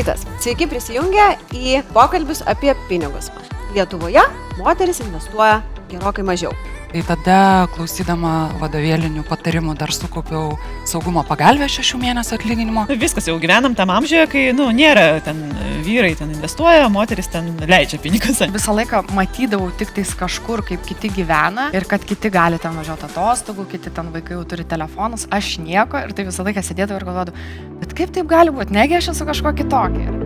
rytas. Sveiki prisijungę į pokalbius apie pinigus. Lietuvoje moteris investuoja gerokai mažiau. Tai tada, klausydama vadovėlinių patarimų, dar sukaupiau saugumo pagalbę 6 mėnesių atlyginimo. Viskas, jau gyvenam tam amžiuje, kai, nėra ten vyrai ten investuoja, moteris ten leidžia pinigus. Visą laiką matydavau tik tais kažkur, kaip kiti gyvena ir kad kiti gali ten važiuoti atostogų, kiti ten vaikai jau turi telefonus, aš nieko ir tai visą laiką sėdėdavau ir galvodavau, bet kaip taip gali būti, negi aš esu kažko kitokia.